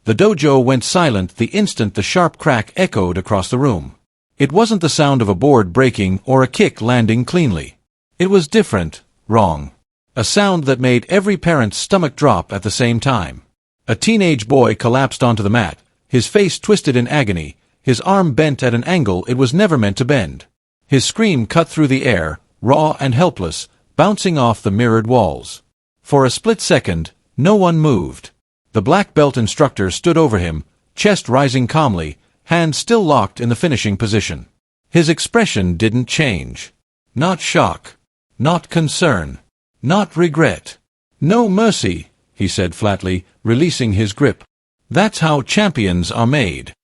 The dojo went silent the instant the sharp crack echoed across the room. It wasn't the sound of a board breaking or a kick landing cleanly. It was different, wrong. A sound that made every parent's stomach drop at the same time. A teenage boy collapsed onto the mat, his face twisted in agony, his arm bent at an angle it was never meant to bend. His scream cut through the air, raw and helpless, bouncing off the mirrored walls. For a split second, no one moved. The black belt instructor stood over him, chest rising calmly, hands still locked in the finishing position. His expression didn't change. Not shock. Not concern. Not regret. No mercy, he said flatly, releasing his grip. That's how champions are made.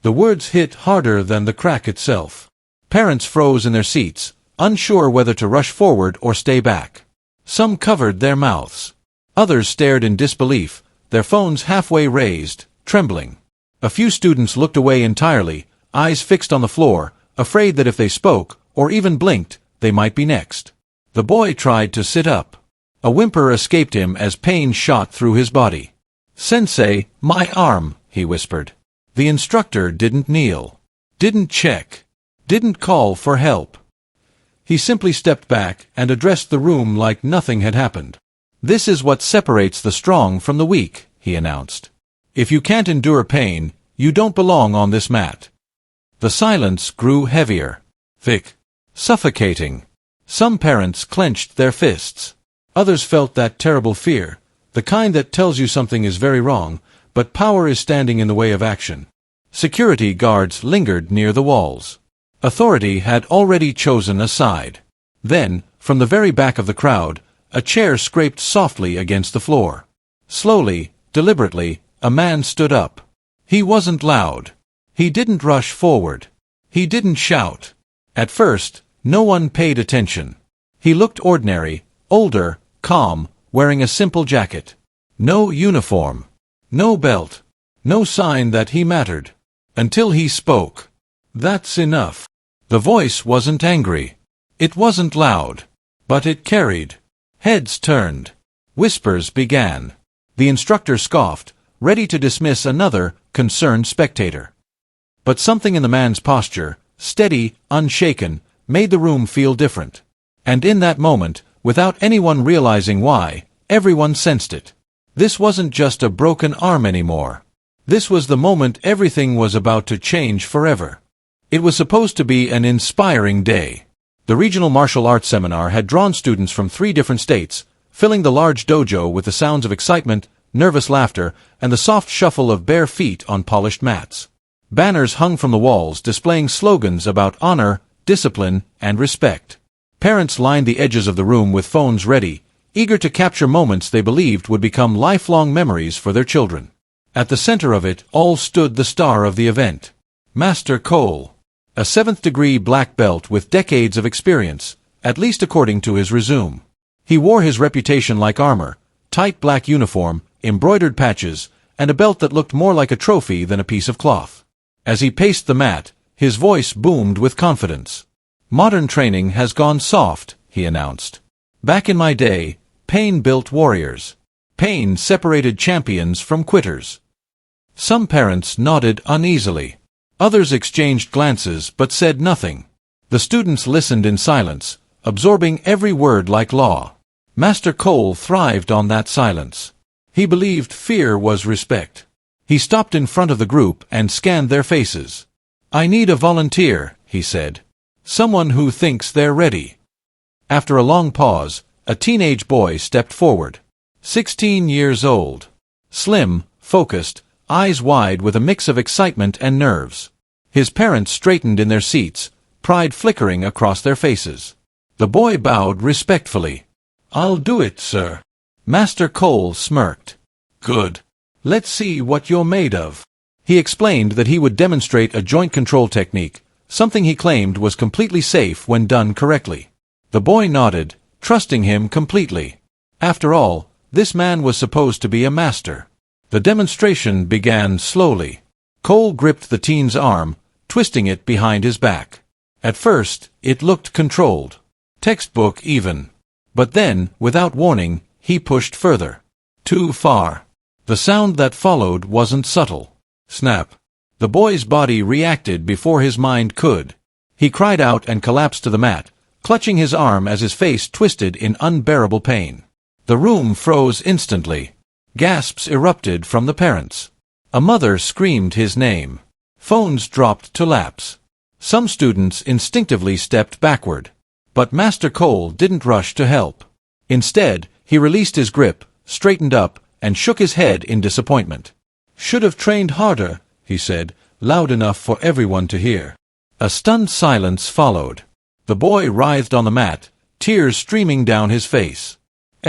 The words hit harder than the crack itself. Parents froze in their seats, unsure whether to rush forward or stay back. Some covered their mouths. Others stared in disbelief, their phones halfway raised, trembling. A few students looked away entirely, eyes fixed on the floor, afraid that if they spoke, or even blinked, they might be next. The boy tried to sit up. A whimper escaped him as pain shot through his body. "Sensei, my arm," he whispered. The instructor didn't kneel. Didn't check. Didn't call for help. He simply stepped back and addressed the room like nothing had happened. "This is what separates the strong from the weak," he announced. "If you can't endure pain, you don't belong on this mat." The silence grew heavier. Thick. Suffocating. Some parents clenched their fists. Others felt that terrible fear, the kind that tells you something is very wrong, but power is standing in the way of action. Security guards lingered near the walls. Authority had already chosen a side. Then, from the very back of the crowd, a chair scraped softly against the floor. Slowly, deliberately, a man stood up. He wasn't loud. He didn't rush forward. He didn't shout. At first, no one paid attention. He looked ordinary, older, calm, wearing a simple jacket. No uniform. No belt. No sign that he mattered. Until he spoke. "That's enough." The voice wasn't angry. It wasn't loud. But it carried. Heads turned. Whispers began. The instructor scoffed, ready to dismiss another concerned spectator. But something in the man's posture, steady, unshaken, made the room feel different. And in that moment, without anyone realizing why, everyone sensed it. This wasn't just a broken arm anymore. This was the moment everything was about to change forever. It was supposed to be an inspiring day. The regional martial arts seminar had drawn students from 3 different states, filling the large dojo with the sounds of excitement, nervous laughter, and the soft shuffle of bare feet on polished mats. Banners hung from the walls displaying slogans about honor, discipline, and respect. Parents lined the edges of the room with phones ready, eager to capture moments they believed would become lifelong memories for their children. At the center of it all stood the star of the event. Master Cole. A 7th-degree black belt with decades of experience, at least according to his resume. He wore his reputation like armor, tight black uniform, embroidered patches, and a belt that looked more like a trophy than a piece of cloth. As he paced the mat, his voice boomed with confidence. "Modern training has gone soft," he announced. "Back in my day, pain built warriors. Pain separated champions from quitters." Some parents nodded uneasily. Others exchanged glances but said nothing. The students listened in silence, absorbing every word like law. Master Cole thrived on that silence. He believed fear was respect. He stopped in front of the group and scanned their faces. "I need a volunteer," he said. "Someone who thinks they're ready." After a long pause, a teenage boy stepped forward. 16 years old. Slim, focused, eyes wide with a mix of excitement and nerves. His parents straightened in their seats, pride flickering across their faces. The boy bowed respectfully. "I'll do it, sir." Master Cole smirked. "Good. Let's see what you're made of." He explained that he would demonstrate a joint control technique, something he claimed was completely safe when done correctly. The boy nodded, trusting him completely. After all, this man was supposed to be a master. The demonstration began slowly. Cole gripped the teen's arm, twisting it behind his back. At first, it looked controlled. Textbook even. But then, without warning, he pushed further. Too far. The sound that followed wasn't subtle. Snap. The boy's body reacted before his mind could. He cried out and collapsed to the mat, clutching his arm as his face twisted in unbearable pain. The room froze instantly. Gasps erupted from the parents. A mother screamed his name. Phones dropped to laps. Some students instinctively stepped backward. But Master Cole didn't rush to help. Instead, he released his grip, straightened up, and shook his head in disappointment. "Should have trained harder," he said, loud enough for everyone to hear. A stunned silence followed. The boy writhed on the mat, tears streaming down his face.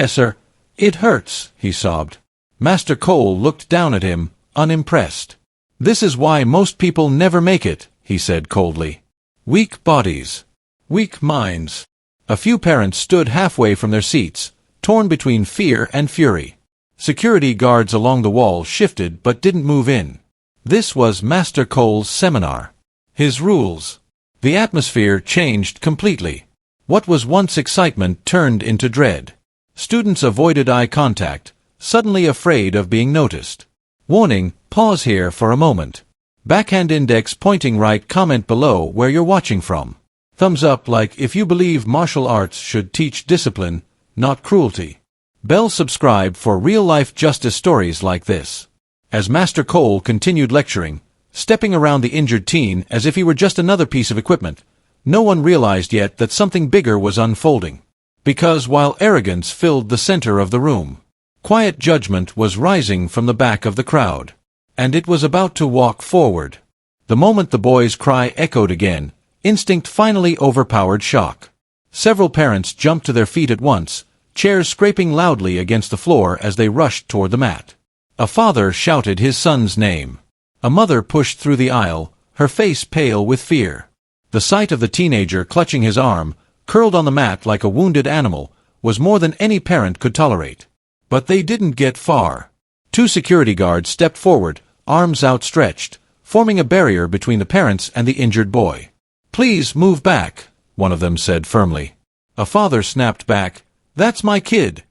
"Sir, it hurts," he sobbed. Master Cole looked down at him, unimpressed. "This is why most people never make it," he said coldly. "Weak bodies. Weak minds." A few parents stood halfway from their seats, torn between fear and fury. Security guards along the wall shifted but didn't move in. This was Master Cole's seminar. His rules. The atmosphere changed completely. What was once excitement turned into dread. Students avoided eye contact, suddenly afraid of being noticed. Warning, pause here for a moment. Backhand index pointing right, comment below where you're watching from. Thumbs up like if you believe martial arts should teach discipline, not cruelty. Bell subscribe for real-life justice stories like this. As Master Cole continued lecturing, stepping around the injured teen as if he were just another piece of equipment, no one realized yet that something bigger was unfolding. Because while arrogance filled the center of the room, quiet judgment was rising from the back of the crowd. And it was about to walk forward. The moment the boy's cry echoed again, instinct finally overpowered shock. Several parents jumped to their feet at once, chairs scraping loudly against the floor as they rushed toward the mat. A father shouted his son's name. A mother pushed through the aisle, her face pale with fear. The sight of the teenager clutching his arm, curled on the mat like a wounded animal, was more than any parent could tolerate. But they didn't get far. Two security guards stepped forward, arms outstretched, forming a barrier between the parents and the injured boy. "Please move back," one of them said firmly. A father snapped back, "That's my kid."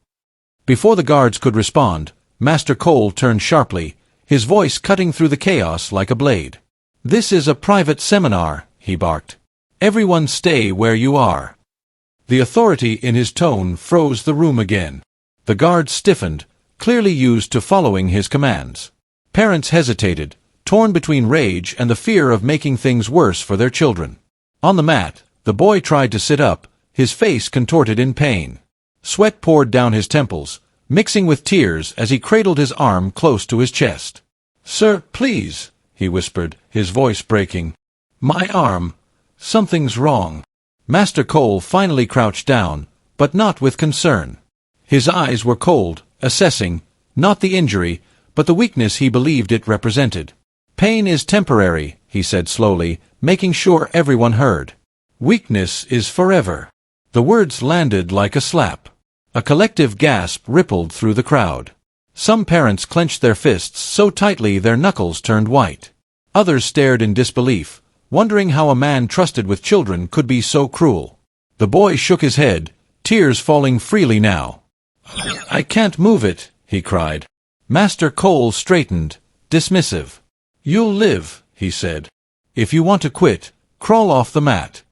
Before the guards could respond, Master Cole turned sharply, his voice cutting through the chaos like a blade. "This is a private seminar," he barked. "Everyone stay where you are." The authority in his tone froze the room again. The guards stiffened, clearly used to following his commands. Parents hesitated, torn between rage and the fear of making things worse for their children. On the mat, the boy tried to sit up, his face contorted in pain. Sweat poured down his temples, mixing with tears as he cradled his arm close to his chest. "Sir, please," he whispered, his voice breaking. "My arm. Something's wrong." Master Cole finally crouched down, but not with concern. His eyes were cold, assessing, not the injury, but the weakness he believed it represented. "Pain is temporary," he said slowly, making sure everyone heard. "Weakness is forever." The words landed like a slap. A collective gasp rippled through the crowd. Some parents clenched their fists so tightly their knuckles turned white. Others stared in disbelief, wondering how a man trusted with children could be so cruel. The boy shook his head, tears falling freely now. "I can't move it," he cried. Master Cole straightened, dismissive. "You'll live," he said. "If you want to quit, crawl off the mat."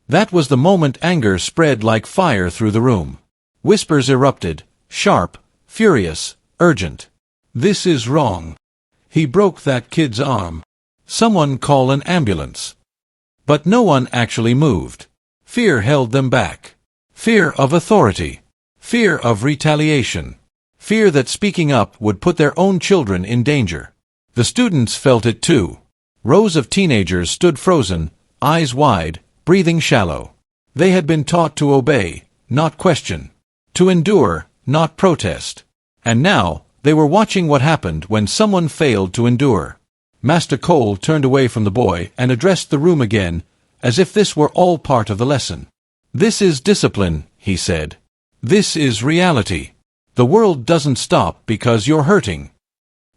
That was the moment anger spread like fire through the room. Whispers erupted, sharp, furious, urgent. "This is wrong. He broke that kid's arm. Someone call an ambulance." But no one actually moved. Fear held them back. Fear of authority. Fear of retaliation. Fear that speaking up would put their own children in danger. The students felt it too. Rows of teenagers stood frozen, eyes wide, breathing shallow. They had been taught to obey, not question. To endure, not protest. And now, they were watching what happened when someone failed to endure. Master Cole turned away from the boy and addressed the room again, as if this were all part of the lesson. "This is discipline," he said. "This is reality. The world doesn't stop because you're hurting."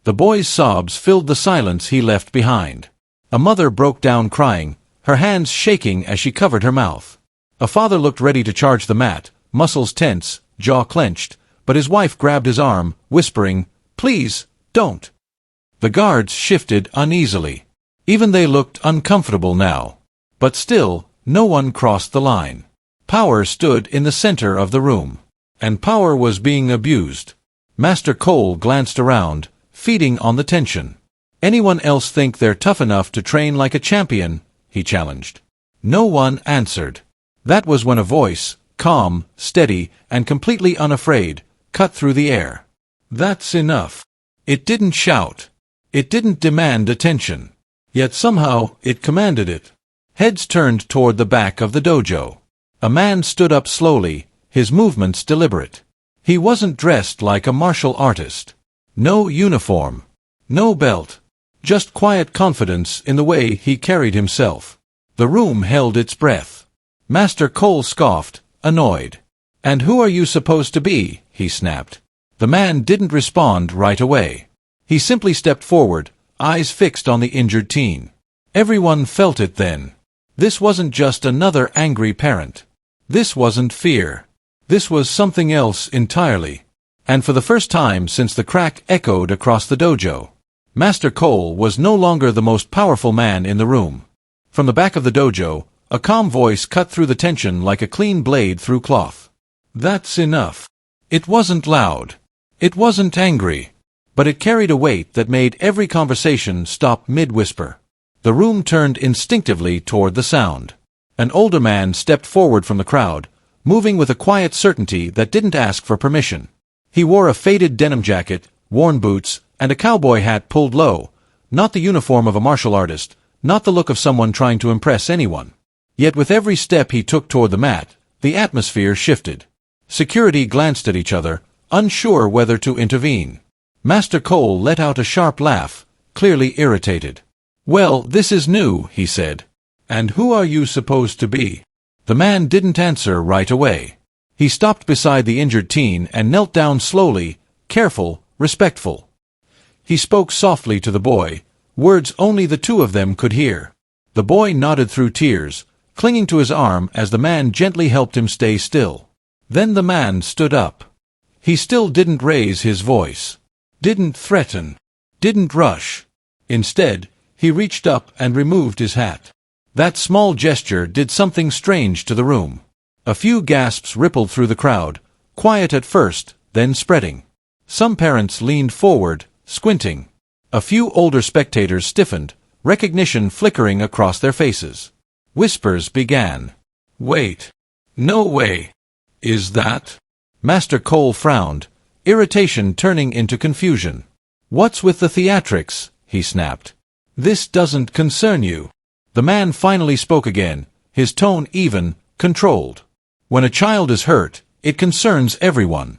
The boy's sobs filled the silence he left behind. A mother broke down crying, her hands shaking as she covered her mouth. A father looked ready to charge the mat, muscles tense, jaw clenched, but his wife grabbed his arm, whispering, "Please, Don't. The guards shifted uneasily. Even they looked uncomfortable now. But still, no one crossed the line. Power stood in the center of the room. And power was being abused. Master Cole glanced around, feeding on the tension. Anyone else think they're tough enough to train like a champion? He challenged. No one answered. That was when a voice, calm, steady, and completely unafraid, cut through the air. That's enough. It didn't shout. It didn't demand attention. Yet somehow it commanded it. Heads turned toward the back of the dojo. A man stood up slowly, his movements deliberate. He wasn't dressed like a martial artist. No uniform. No belt. Just quiet confidence in the way he carried himself. The room held its breath. Master Cole scoffed, annoyed. "And who are you supposed to be?" he snapped. The man didn't respond right away. He simply stepped forward, eyes fixed on the injured teen. Everyone felt it then. This wasn't just another angry parent. This wasn't fear. This was something else entirely. And for the first time since the crack echoed across the dojo, Master Cole was no longer the most powerful man in the room. From the back of the dojo, a calm voice cut through the tension like a clean blade through cloth. That's enough. It wasn't loud. It wasn't angry. But it carried a weight that made every conversation stop mid-whisper. The room turned instinctively toward the sound. An older man stepped forward from the crowd, moving with a quiet certainty that didn't ask for permission. He wore a faded denim jacket, worn boots, and a cowboy hat pulled low, not the uniform of a martial artist, not the look of someone trying to impress anyone. Yet with every step he took toward the mat, the atmosphere shifted. Security glanced at each other, unsure whether to intervene. Master Cole let out a sharp laugh, clearly irritated. "Well, this is new," he said. "And who are you supposed to be?" The man didn't answer right away. He stopped beside the injured teen and knelt down slowly, careful, respectful. He spoke softly to the boy, words only the two of them could hear. The boy nodded through tears, clinging to his arm as the man gently helped him stay still. Then the man stood up. He still didn't raise his voice. Didn't threaten. Didn't rush. Instead, he reached up and removed his hat. That small gesture did something strange to the room. A few gasps rippled through the crowd, quiet at first, then spreading. Some parents leaned forward, squinting. A few older spectators stiffened, recognition flickering across their faces. Whispers began. "Wait. No way. Is that?" Master Cole frowned, irritation turning into confusion. "What's with the theatrics?" he snapped. "This doesn't concern you." The man finally spoke again, his tone even, controlled. "When a child is hurt, it concerns everyone."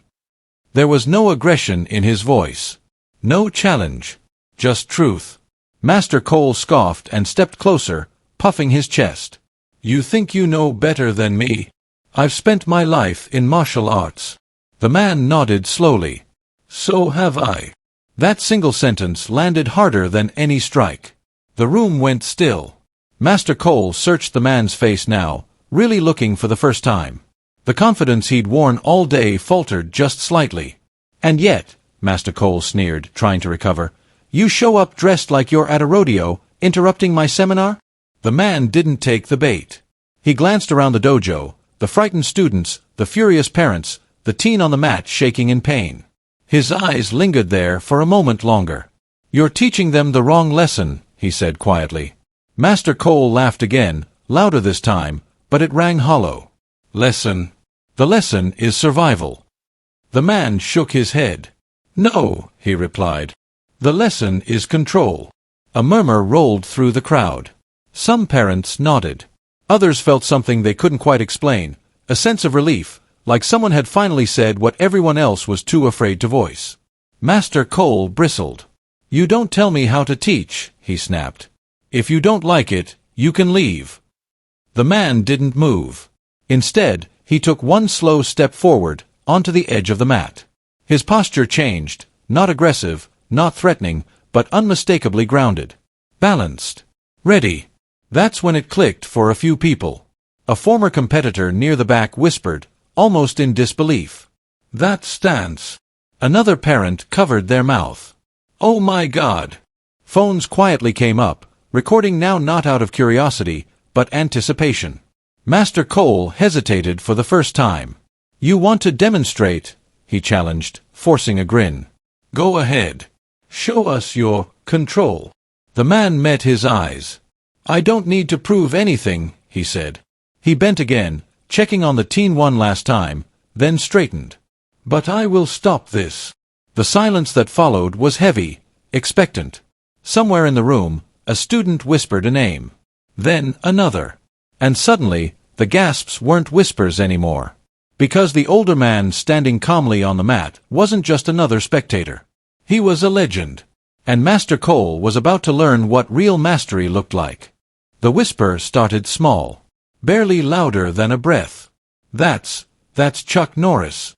There was no aggression in his voice. No challenge. Just truth. Master Cole scoffed and stepped closer, puffing his chest. "You think you know better than me? I've spent my life in martial arts." The man nodded slowly. "So have I." That single sentence landed harder than any strike. The room went still. Master Cole searched the man's face now, really looking for the first time. The confidence he'd worn all day faltered just slightly. "And yet," Master Cole sneered, trying to recover, "you show up dressed like you're at a rodeo, interrupting my seminar?" The man didn't take the bait. He glanced around the dojo, the frightened students, the furious parents, the teen on the mat shaking in pain. His eyes lingered there for a moment longer. "You're teaching them the wrong lesson," he said quietly. Master Cole laughed again, louder this time, but it rang hollow. "Lesson? The lesson is survival." The man shook his head. "No," he replied. "The lesson is control." A murmur rolled through the crowd. Some parents nodded. Others felt something they couldn't quite explain, a sense of relief, like someone had finally said what everyone else was too afraid to voice. Master Cole bristled. "You don't tell me how to teach," he snapped. "If you don't like it, you can leave." The man didn't move. Instead, he took one slow step forward, onto the edge of the mat. His posture changed, not aggressive, not threatening, but unmistakably grounded. Balanced. Ready. That's when it clicked for a few people. A former competitor near the back whispered, almost in disbelief. "That stance." Another parent covered their mouth. Oh my God! Phones quietly came up, recording now not out of curiosity, but anticipation. Master Cole hesitated for the first time. You want to demonstrate? He challenged, forcing a grin. Go ahead. Show us your control. The man met his eyes. I don't need to prove anything, he said. He bent again, checking on the teen one last time, then straightened. But I will stop this. The silence that followed was heavy, expectant. Somewhere in the room, a student whispered a name. Then another. And suddenly, the gasps weren't whispers anymore. Because the older man standing calmly on the mat wasn't just another spectator. He was a legend. And Master Cole was about to learn what real mastery looked like. The whisper started small. Barely louder than a breath. That's Chuck Norris.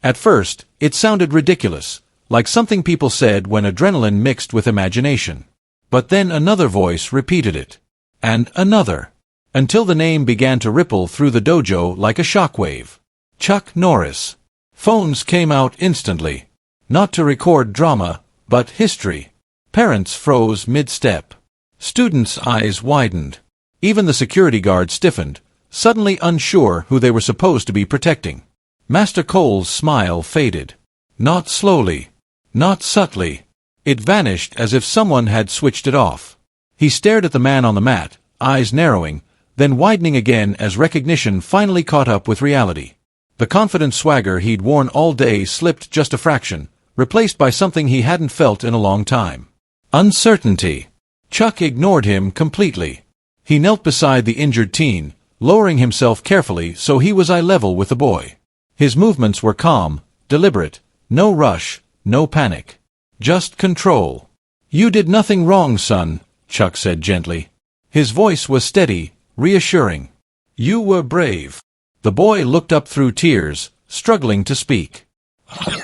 At first, it sounded ridiculous, like something people said when adrenaline mixed with imagination. But then another voice repeated it. And another. Until the name began to ripple through the dojo like a shockwave. Chuck Norris. Phones came out instantly. Not to record drama, but history. Parents froze mid-step. Students' eyes widened. Even the security guard stiffened, suddenly unsure who they were supposed to be protecting. Master Cole's smile faded. Not slowly. Not subtly. It vanished as if someone had switched it off. He stared at the man on the mat, eyes narrowing, then widening again as recognition finally caught up with reality. The confident swagger he'd worn all day slipped just a fraction, replaced by something he hadn't felt in a long time. Uncertainty. Chuck ignored him completely. He knelt beside the injured teen, lowering himself carefully so he was eye level with the boy. His movements were calm, deliberate, no rush, no panic. Just control. You did nothing wrong, son, Chuck said gently. His voice was steady, reassuring. You were brave. The boy looked up through tears, struggling to speak.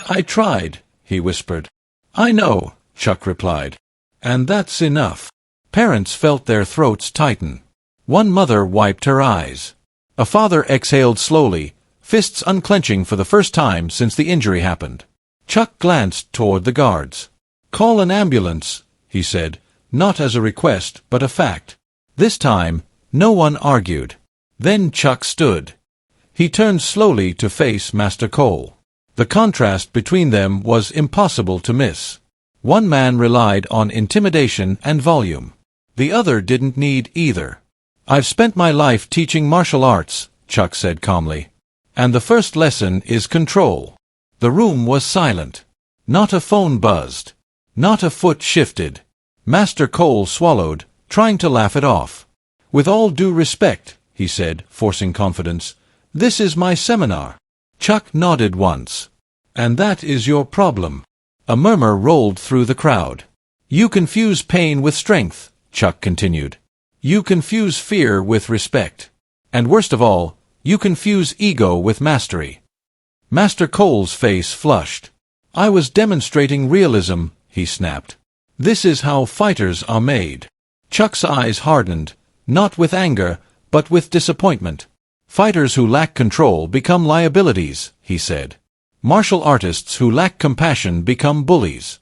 I tried, he whispered. I know, Chuck replied. And that's enough. Parents felt their throats tighten. One mother wiped her eyes. A father exhaled slowly, fists unclenching for the first time since the injury happened. Chuck glanced toward the guards. Call an ambulance, he said, not as a request but a fact. This time, no one argued. Then Chuck stood. He turned slowly to face Master Cole. The contrast between them was impossible to miss. One man relied on intimidation and volume. The other didn't need either. I've spent my life teaching martial arts, Chuck said calmly. And the first lesson is control. The room was silent. Not a phone buzzed. Not a foot shifted. Master Cole swallowed, trying to laugh it off. With all due respect, he said, forcing confidence, this is my seminar. Chuck nodded once. And that is your problem. A murmur rolled through the crowd. You confuse pain with strength, Chuck continued. You confuse fear with respect. And worst of all, you confuse ego with mastery. Master Cole's face flushed. I was demonstrating realism, he snapped. This is how fighters are made. Chuck's eyes hardened, not with anger, but with disappointment. Fighters who lack control become liabilities, he said. Martial artists who lack compassion become bullies.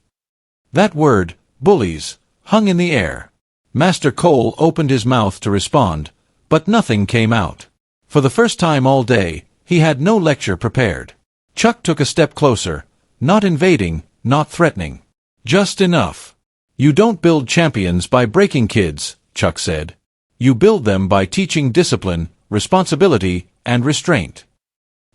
That word, bullies, hung in the air. Master Cole opened his mouth to respond, but nothing came out. For the first time all day, he had no lecture prepared. Chuck took a step closer, not invading, not threatening. Just enough. You don't build champions by breaking kids, Chuck said. You build them by teaching discipline, responsibility, and restraint.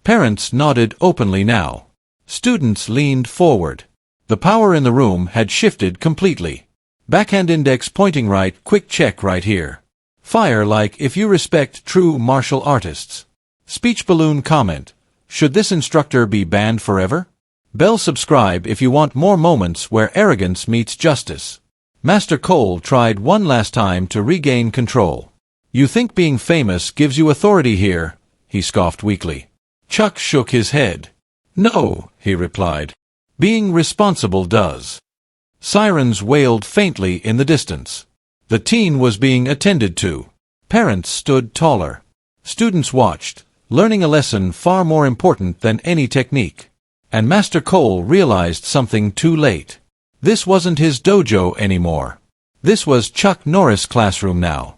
Parents nodded openly now. Students leaned forward. The power in the room had shifted completely. Backhand index pointing right, quick check right here. Fire like if you respect true martial artists. Speech balloon comment. Should this instructor be banned forever? Bell subscribe if you want more moments where arrogance meets justice. Master Cole tried one last time to regain control. You think being famous gives you authority here? He scoffed weakly. Chuck shook his head. No, he replied. Being responsible does. Sirens wailed faintly in the distance. The teen was being attended to. Parents stood taller. Students watched, learning a lesson far more important than any technique. And Master Cole realized something too late. This wasn't his dojo anymore. This was Chuck Norris' classroom now.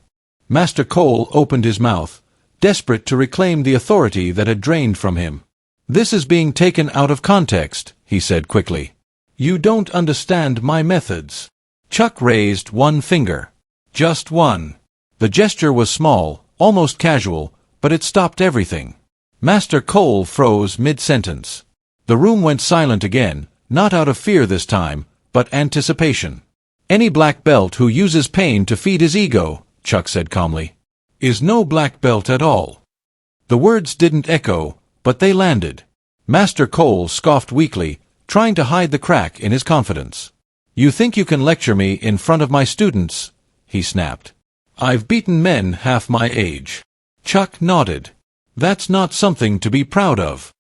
Master Cole opened his mouth, desperate to reclaim the authority that had drained from him. "This is being taken out of context," he said quickly. "You don't understand my methods." Chuck raised one finger. Just one. The gesture was small, almost casual, but it stopped everything. Master Cole froze mid-sentence. The room went silent again, not out of fear this time, but anticipation. "Any black belt who uses pain to feed his ego," Chuck said calmly, "is no black belt at all." The words didn't echo, but they landed. Master Cole scoffed weakly, trying to hide the crack in his confidence. "You think you can lecture me in front of my students?" he snapped. "I've beaten men half my age." Chuck nodded. "That's not something to be proud of."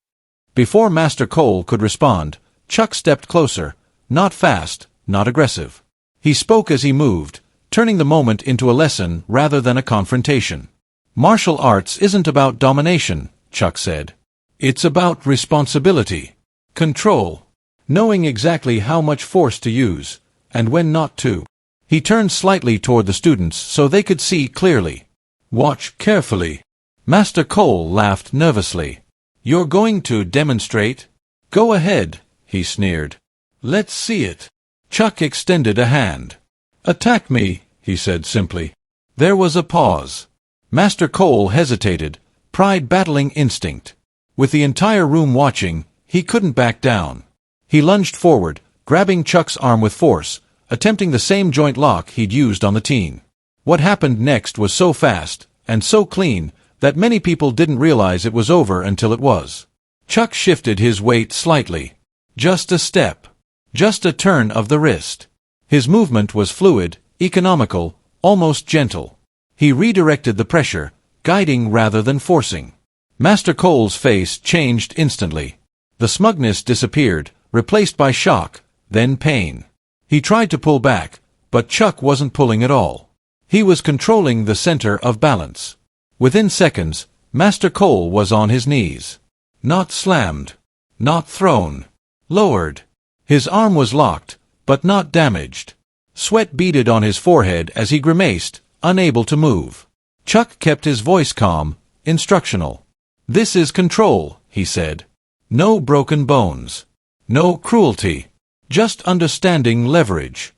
Before Master Cole could respond, Chuck stepped closer, not fast, not aggressive. He spoke as he moved, turning the moment into a lesson rather than a confrontation. "Martial arts isn't about domination," Chuck said. "It's about responsibility. Control. Knowing exactly how much force to use, and when not to." He turned slightly toward the students so they could see clearly. "Watch carefully." Master Cole laughed nervously. "You're going to demonstrate?" "Go ahead," he sneered. "Let's see it." Chuck extended a hand. "Attack me," he said simply. There was a pause. Master Cole hesitated, pride battling instinct. With the entire room watching, he couldn't back down. He lunged forward, grabbing Chuck's arm with force, attempting the same joint lock he'd used on the teen. What happened next was so fast, and so clean, that many people didn't realize it was over until it was. Chuck shifted his weight slightly. Just a step. Just a turn of the wrist. His movement was fluid, economical, almost gentle. He redirected the pressure, guiding rather than forcing. Master Cole's face changed instantly. The smugness disappeared, replaced by shock, then pain. He tried to pull back, but Chuck wasn't pulling at all. He was controlling the center of balance. Within seconds, Master Cole was on his knees. Not slammed. Not thrown. Lowered. His arm was locked, but not damaged. Sweat beaded on his forehead as he grimaced, unable to move. Chuck kept his voice calm, instructional. "This is control," he said. "No broken bones. No cruelty. Just understanding leverage."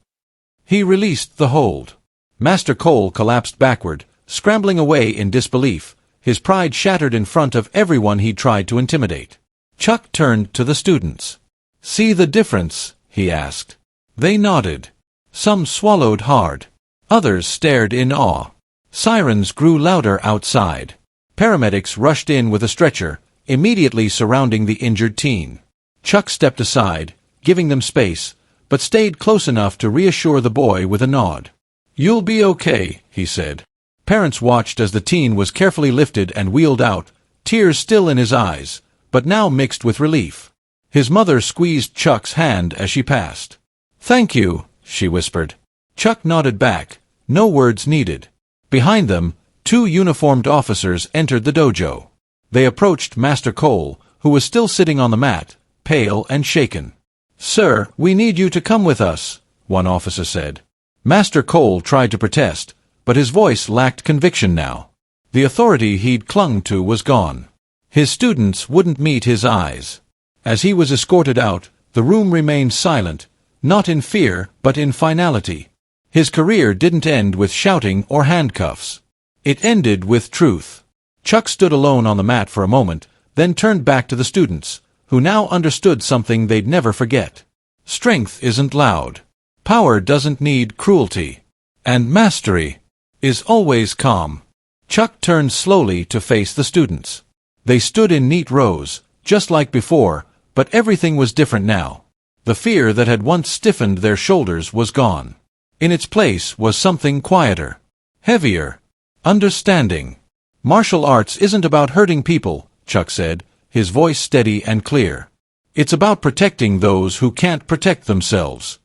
He released the hold. Master Cole collapsed backward, scrambling away in disbelief, his pride shattered in front of everyone he'd tried to intimidate. Chuck turned to the students. "See the difference?" he asked. They nodded. Some swallowed hard. Others stared in awe. Sirens grew louder outside. Paramedics rushed in with a stretcher, immediately surrounding the injured teen. Chuck stepped aside, giving them space, but stayed close enough to reassure the boy with a nod. "You'll be okay," he said. Parents watched as the teen was carefully lifted and wheeled out, tears still in his eyes, but now mixed with relief. His mother squeezed Chuck's hand as she passed. "Thank you," she whispered. Chuck nodded back, no words needed. Behind them, two uniformed officers entered the dojo. They approached Master Cole, who was still sitting on the mat, pale and shaken. "Sir, we need you to come with us," one officer said. Master Cole tried to protest, but his voice lacked conviction now. The authority he'd clung to was gone. His students wouldn't meet his eyes. As he was escorted out, the room remained silent, not in fear, but in finality. His career didn't end with shouting or handcuffs. It ended with truth. Chuck stood alone on the mat for a moment, then turned back to the students, who now understood something they'd never forget. Strength isn't loud. Power doesn't need cruelty. And mastery is always calm. Chuck turned slowly to face the students. They stood in neat rows, just like before, but everything was different now. The fear that had once stiffened their shoulders was gone. In its place was something quieter. Heavier. Understanding. "Martial arts isn't about hurting people," Chuck said, his voice steady and clear. "It's about protecting those who can't protect themselves."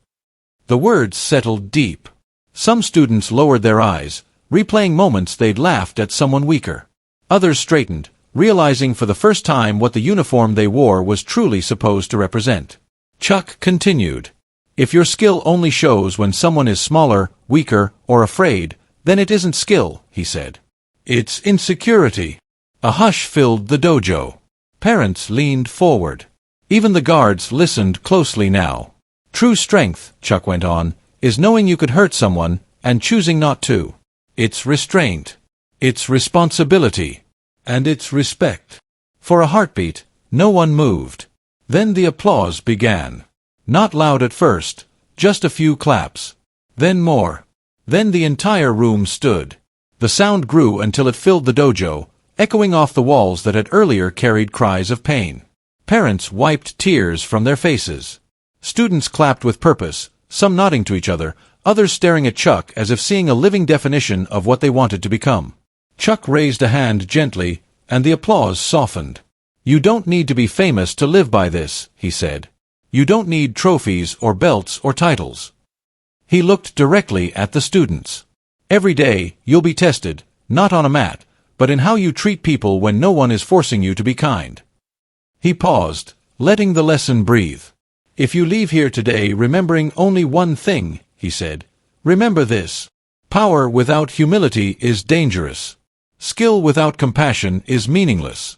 The words settled deep. Some students lowered their eyes, replaying moments they'd laughed at someone weaker. Others straightened, realizing for the first time what the uniform they wore was truly supposed to represent. Chuck continued. If your skill only shows when someone is smaller, weaker, or afraid, then it isn't skill, he said. It's insecurity. A hush filled the dojo. Parents leaned forward. Even the guards listened closely now. True strength, Chuck went on, is knowing you could hurt someone and choosing not to. It's restraint. It's responsibility. And it's respect. For a heartbeat, no one moved. Then the applause began. Not loud at first, just a few claps. Then more. Then the entire room stood. The sound grew until it filled the dojo, echoing off the walls that had earlier carried cries of pain. Parents wiped tears from their faces. Students clapped with purpose, some nodding to each other, others staring at Chuck as if seeing a living definition of what they wanted to become. Chuck raised a hand gently, and the applause softened. You don't need to be famous to live by this, he said. You don't need trophies or belts or titles. He looked directly at the students. Every day, you'll be tested, not on a mat, but in how you treat people when no one is forcing you to be kind. He paused, letting the lesson breathe. If you leave here today remembering only one thing, he said, remember this. Power without humility is dangerous. Skill without compassion is meaningless.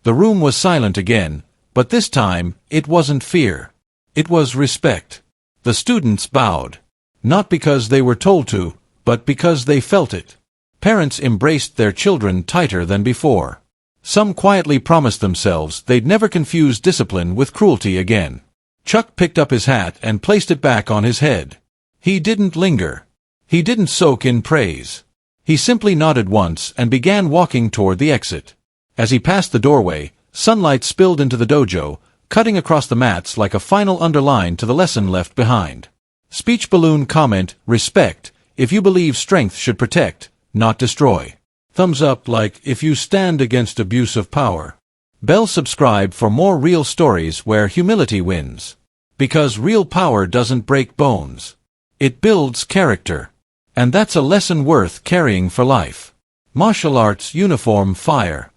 The room was silent again, but this time it wasn't fear. It was respect. The students bowed. Not because they were told to, but because they felt it. Parents embraced their children tighter than before. Some quietly promised themselves they'd never confuse discipline with cruelty again. Chuck picked up his hat and placed it back on his head. He didn't linger. He didn't soak in praise. He simply nodded once and began walking toward the exit. As he passed the doorway, sunlight spilled into the dojo, cutting across the mats like a final underline to the lesson left behind. Speech balloon comment, respect, if you believe strength should protect, not destroy. Thumbs up like if you stand against abuse of power. Bell subscribe for more real stories where humility wins. Because real power doesn't break bones. It builds character. And that's a lesson worth carrying for life. Martial arts uniform fire.